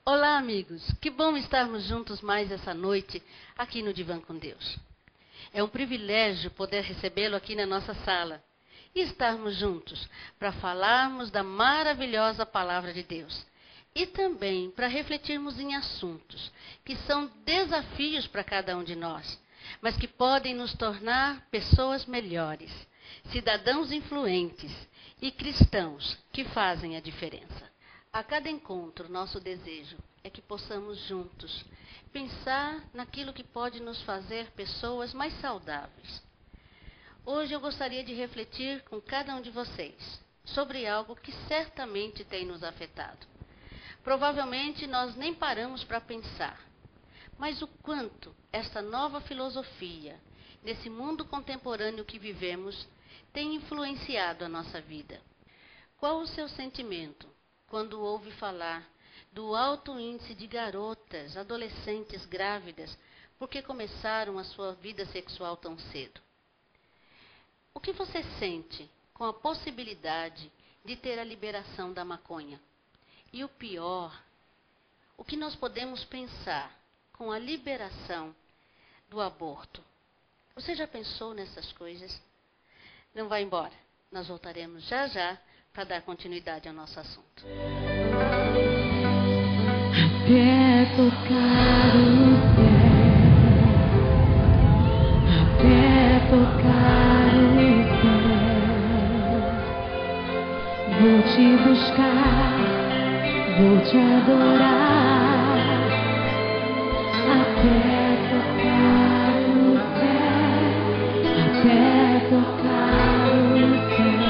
Olá, amigos. Que bom estarmos juntos mais essa noite aqui no Divã com Deus. É um privilégio poder recebê-lo aqui na nossa sala e estarmos juntos para falarmos da maravilhosa palavra de Deus e também para refletirmos em assuntos que são desafios para cada um de nós, mas que podem nos tornar pessoas melhores, cidadãos influentes e cristãos que fazem a diferença. A cada encontro, nosso desejo é que possamos juntos pensar naquilo que pode nos fazer pessoas mais saudáveis. Hoje eu gostaria de refletir com cada um de vocês sobre algo que certamente tem nos afetado. Provavelmente nós nem paramos para pensar, mas o quanto esta nova filosofia, nesse mundo contemporâneo que vivemos, tem influenciado a nossa vida. Qual o seu sentimento quando ouve falar do alto índice de garotas, adolescentes grávidas, porque começaram a sua vida sexual tão cedo? O que você sente com a possibilidade de ter a liberação da maconha? E o pior, o que nós podemos pensar com a liberação do aborto? Você já pensou nessas coisas? Não vá embora. Nós voltaremos já já para dar continuidade ao nosso assunto. Até tocar o céu, até tocar o céu, vou te buscar, vou te adorar, até tocar o céu, até tocar o céu,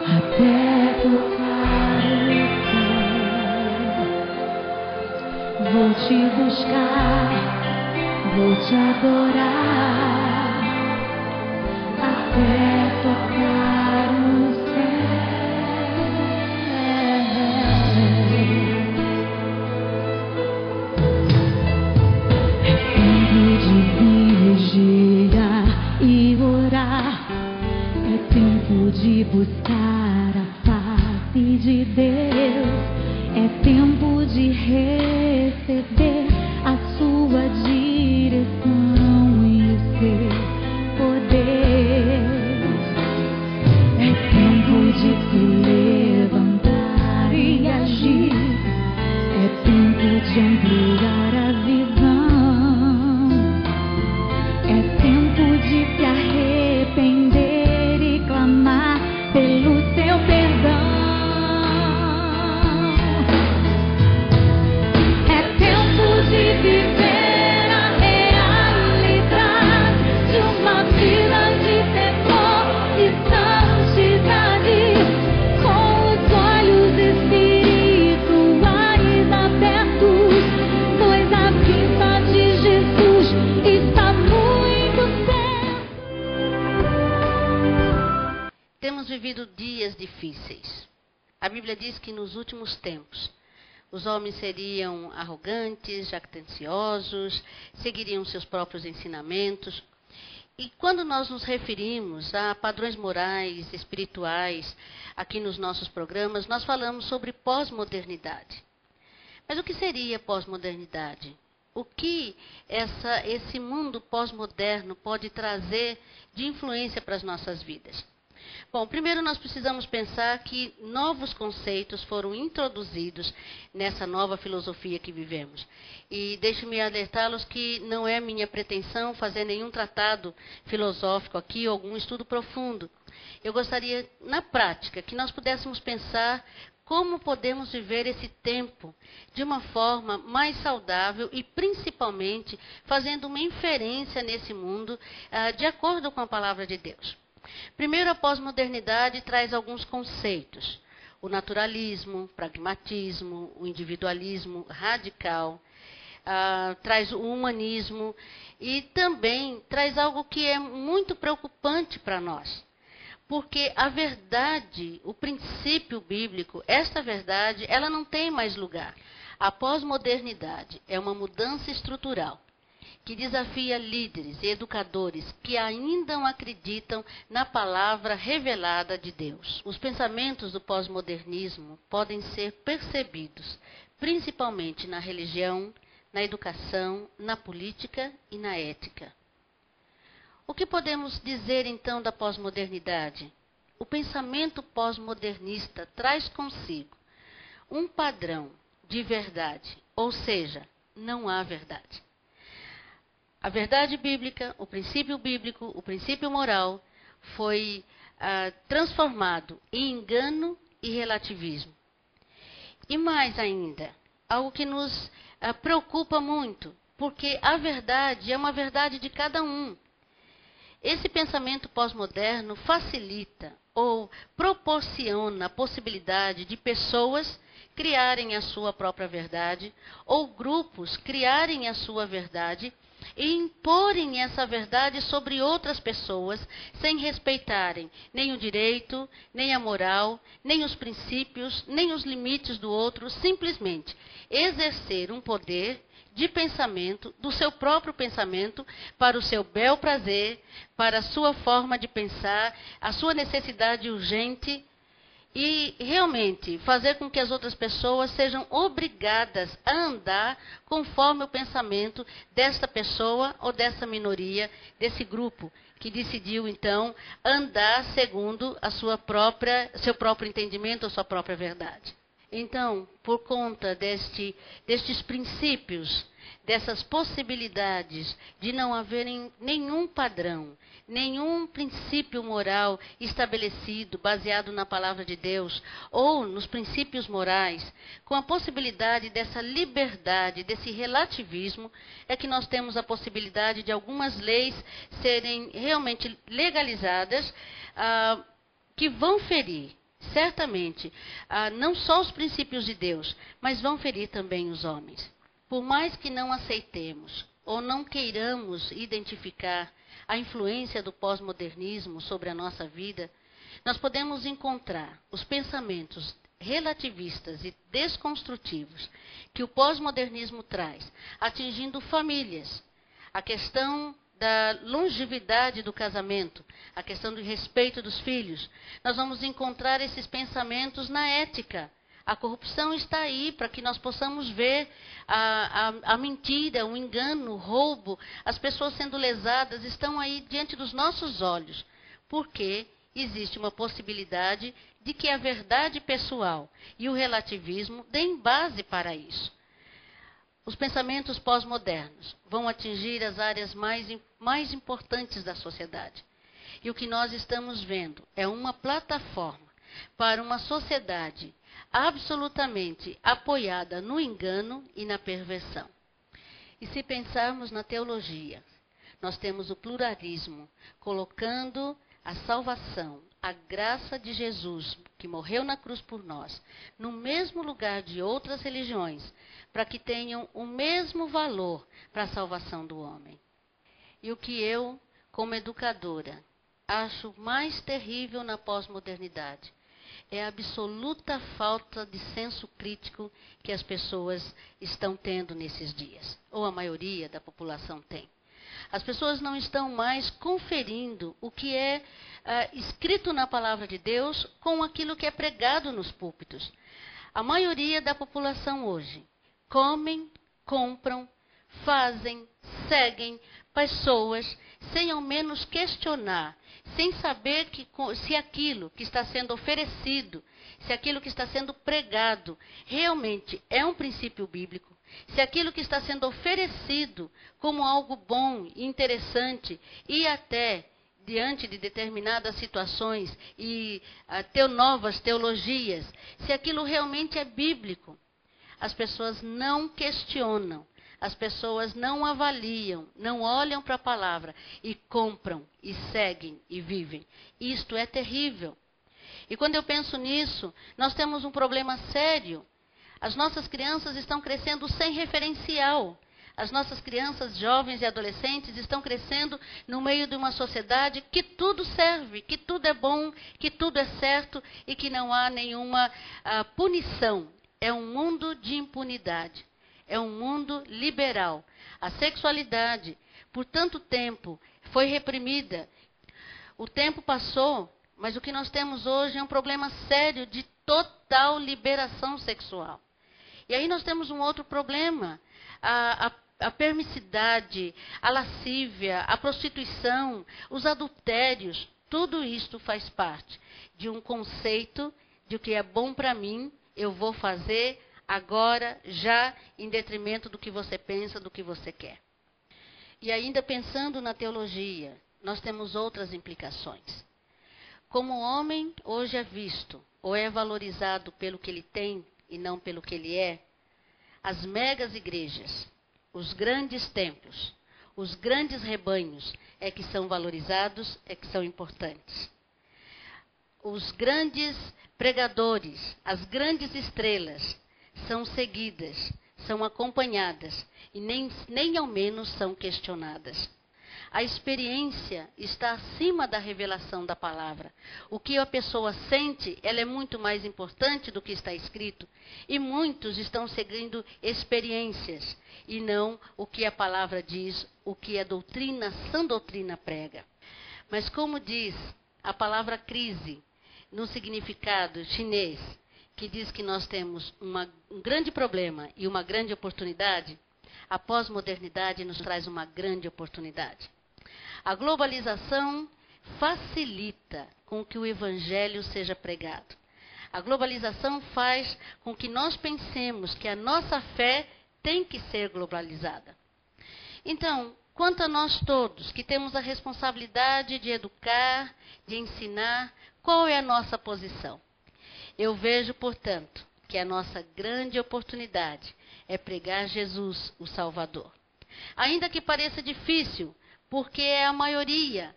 até tocar o céu, vou te buscar, vou te adorar, até tocar o céu. É tempo de vigiar e orar, é tempo de buscar a face de Deus, é tempo de receber a sua direção e o seu poder. É tempo de se levantar e agir, é tempo de ampliar a visão, é tempo de se arrepender e clamar pelo seu perdão. É tempo de viver a realidade de uma vida de temor e santidade, com os olhos espirituais abertos, pois a vinda de Jesus está muito perto. Temos vivido dias difíceis. A Bíblia diz que nos últimos tempos os homens seriam arrogantes, jactanciosos, seguiriam seus próprios ensinamentos. E quando nós nos referimos a padrões morais, espirituais, aqui nos nossos programas, nós falamos sobre pós-modernidade. Mas o que seria pós-modernidade? O que esse mundo pós-moderno pode trazer de influência para as nossas vidas? Bom, primeiro nós precisamos pensar que novos conceitos foram introduzidos nessa nova filosofia que vivemos. E deixe-me alertá-los que não é minha pretensão fazer nenhum tratado filosófico aqui, ou algum estudo profundo. Eu gostaria, na prática, que nós pudéssemos pensar como podemos viver esse tempo de uma forma mais saudável e, principalmente, fazendo uma inferência nesse mundo de acordo com a palavra de Deus. Primeiro, a pós-modernidade traz alguns conceitos: o naturalismo, pragmatismo, o individualismo radical, traz o humanismo e também traz algo que é muito preocupante para nós. Porque a verdade, o princípio bíblico, esta verdade, ela não tem mais lugar. A pós-modernidade é uma mudança estrutural que desafia líderes e educadores que ainda não acreditam na palavra revelada de Deus. Os pensamentos do pós-modernismo podem ser percebidos principalmente na religião, na educação, na política e na ética. O que podemos dizer então da pós-modernidade? O pensamento pós-modernista traz consigo um padrão de verdade, ou seja, não há verdade. A verdade bíblica, o princípio moral, foi transformado em engano e relativismo. E mais ainda, algo que nos preocupa muito, porque a verdade é uma verdade de cada um. Esse pensamento pós-moderno facilita ou proporciona a possibilidade de pessoas criarem a sua própria verdade, ou grupos criarem a sua verdade, e imporem essa verdade sobre outras pessoas, sem respeitarem nem o direito, nem a moral, nem os princípios, nem os limites do outro, simplesmente exercer um poder de pensamento, do seu próprio pensamento, para o seu bel prazer, para a sua forma de pensar, a sua necessidade urgente, e realmente fazer com que as outras pessoas sejam obrigadas a andar conforme o pensamento desta pessoa ou dessa minoria, desse grupo, que decidiu então andar segundo seu próprio entendimento, a sua própria verdade. Então, por conta destes princípios, dessas possibilidades de não haver nenhum padrão, nenhum princípio moral estabelecido, baseado na palavra de Deus, ou nos princípios morais, com a possibilidade dessa liberdade, desse relativismo, é que nós temos a possibilidade de algumas leis serem realmente legalizadas, que vão ferir, certamente, não só os princípios de Deus, mas vão ferir também os homens. Por mais que não aceitemos ou não queiramos identificar a influência do pós-modernismo sobre a nossa vida, nós podemos encontrar os pensamentos relativistas e desconstrutivos que o pós-modernismo traz, atingindo famílias, a questão da longevidade do casamento, a questão do respeito dos filhos. Nós vamos encontrar esses pensamentos na ética. A corrupção está aí para que nós possamos ver a mentira, o engano, o roubo, as pessoas sendo lesadas, estão aí diante dos nossos olhos, porque existe uma possibilidade de que a verdade pessoal e o relativismo deem base para isso. Os pensamentos pós-modernos vão atingir as áreas mais importantes da sociedade. E o que nós estamos vendo é uma plataforma para uma sociedade absolutamente apoiada no engano e na perversão. E se pensarmos na teologia, nós temos o pluralismo, colocando a salvação, a graça de Jesus, que morreu na cruz por nós, no mesmo lugar de outras religiões, para que tenham o mesmo valor para a salvação do homem. E o que eu, como educadora, acho mais terrível na pós-modernidade é a absoluta falta de senso crítico que as pessoas estão tendo nesses dias, ou a maioria da população tem. As pessoas não estão mais conferindo o que é escrito na palavra de Deus com aquilo que é pregado nos púlpitos. A maioria da população hoje comem, compram, fazem, seguem pessoas sem ao menos questionar, sem saber se aquilo que está sendo oferecido, se aquilo que está sendo pregado realmente é um princípio bíblico, se aquilo que está sendo oferecido como algo bom e interessante e até diante de determinadas situações e novas teologias, se aquilo realmente é bíblico. As pessoas não questionam, as pessoas não avaliam, não olham para a palavra e compram, e seguem, e vivem. Isto é terrível. E quando eu penso nisso, nós temos um problema sério. As nossas crianças estão crescendo sem referencial. As nossas crianças, jovens e adolescentes estão crescendo no meio de uma sociedade que tudo serve, que tudo é bom, que tudo é certo e que não há nenhuma punição. É um mundo de impunidade. É um mundo liberal. A sexualidade por tanto tempo foi reprimida. O tempo passou, mas o que nós temos hoje é um problema sério de total liberação sexual. E aí nós temos um outro problema, a permissividade, a lascívia, a prostituição, os adultérios, tudo isto faz parte de um conceito de o que é bom para mim, eu vou fazer agora, já, em detrimento do que você pensa, do que você quer. E ainda pensando na teologia, nós temos outras implicações. Como o homem hoje é visto, ou é valorizado pelo que ele tem e não pelo que ele é, as megas igrejas, os grandes templos, os grandes rebanhos é que são valorizados, é que são importantes. Os grandes pregadores, as grandes estrelas são seguidas, são acompanhadas e nem ao menos são questionadas. A experiência está acima da revelação da palavra. O que a pessoa sente, ela é muito mais importante do que está escrito. E muitos estão seguindo experiências e não o que a palavra diz, o que a doutrina, sã doutrina prega. Mas como diz a palavra crise, no significado chinês, que diz que nós temos um grande problema e uma grande oportunidade, a pós-modernidade nos traz uma grande oportunidade. A globalização facilita com que o evangelho seja pregado. A globalização faz com que nós pensemos que a nossa fé tem que ser globalizada. Então, quanto a nós todos que temos a responsabilidade de educar, de ensinar, qual é a nossa posição? Eu vejo, portanto, que a nossa grande oportunidade é pregar Jesus, o Salvador. Ainda que pareça difícil, porque é a maioria,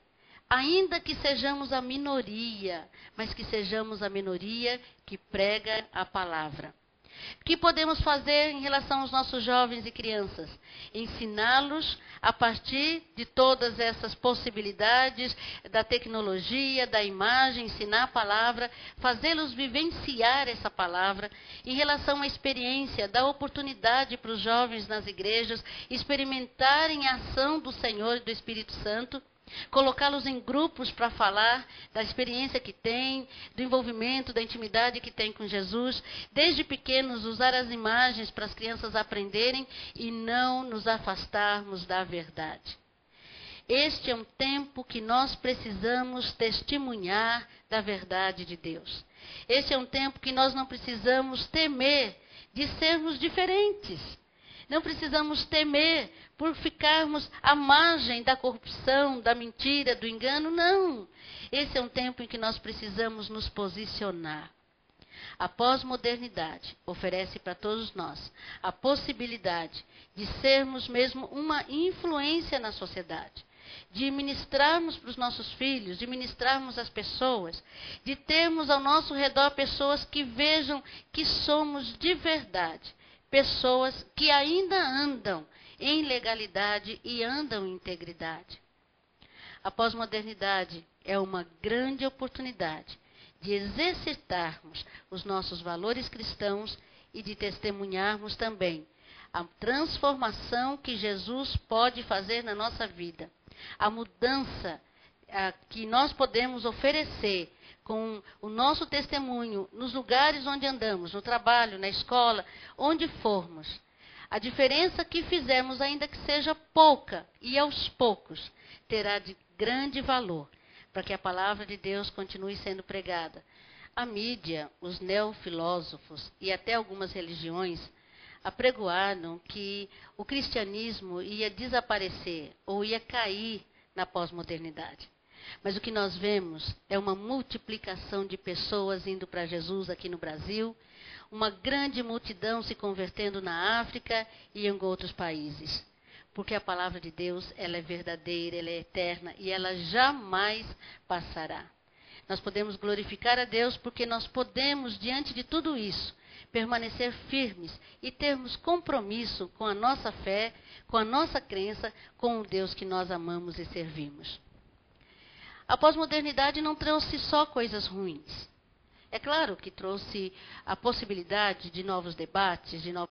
ainda que sejamos a minoria, mas que sejamos a minoria que prega a palavra. O que podemos fazer em relação aos nossos jovens e crianças? Ensiná-los a partir de todas essas possibilidades da tecnologia, da imagem, ensinar a palavra, fazê-los vivenciar essa palavra. Em relação à experiência, dar oportunidade para os jovens nas igrejas experimentarem a ação do Senhor e do Espírito Santo. Colocá-los em grupos para falar da experiência que tem, do envolvimento, da intimidade que tem com Jesus. Desde pequenos, usar as imagens para as crianças aprenderem e não nos afastarmos da verdade. Este é um tempo que nós precisamos testemunhar da verdade de Deus. Este é um tempo que nós não precisamos temer de sermos diferentes. Não precisamos temer por ficarmos à margem da corrupção, da mentira, do engano. Não. Esse é um tempo em que nós precisamos nos posicionar. A pós-modernidade oferece para todos nós a possibilidade de sermos mesmo uma influência na sociedade, de ministrarmos para os nossos filhos, de ministrarmos às pessoas, de termos ao nosso redor pessoas que vejam que somos de verdade. Pessoas que ainda andam em legalidade e andam em integridade. A pós-modernidade é uma grande oportunidade de exercitarmos os nossos valores cristãos e de testemunharmos também a transformação que Jesus pode fazer na nossa vida, a mudança que nós podemos oferecer com o nosso testemunho nos lugares onde andamos, no trabalho, na escola, onde formos. A diferença que fizermos, ainda que seja pouca e aos poucos, terá de grande valor para que a palavra de Deus continue sendo pregada. A mídia, os neofilósofos e até algumas religiões apregoaram que o cristianismo ia desaparecer ou ia cair na pós-modernidade. Mas o que nós vemos é uma multiplicação de pessoas indo para Jesus aqui no Brasil, uma grande multidão se convertendo na África e em outros países. Porque a palavra de Deus, ela é verdadeira, ela é eterna e ela jamais passará. Nós podemos glorificar a Deus porque nós podemos, diante de tudo isso, permanecer firmes e termos compromisso com a nossa fé, com a nossa crença, com o Deus que nós amamos e servimos. A pós-modernidade não trouxe só coisas ruins. É claro que trouxe a possibilidade de novos debates, de novas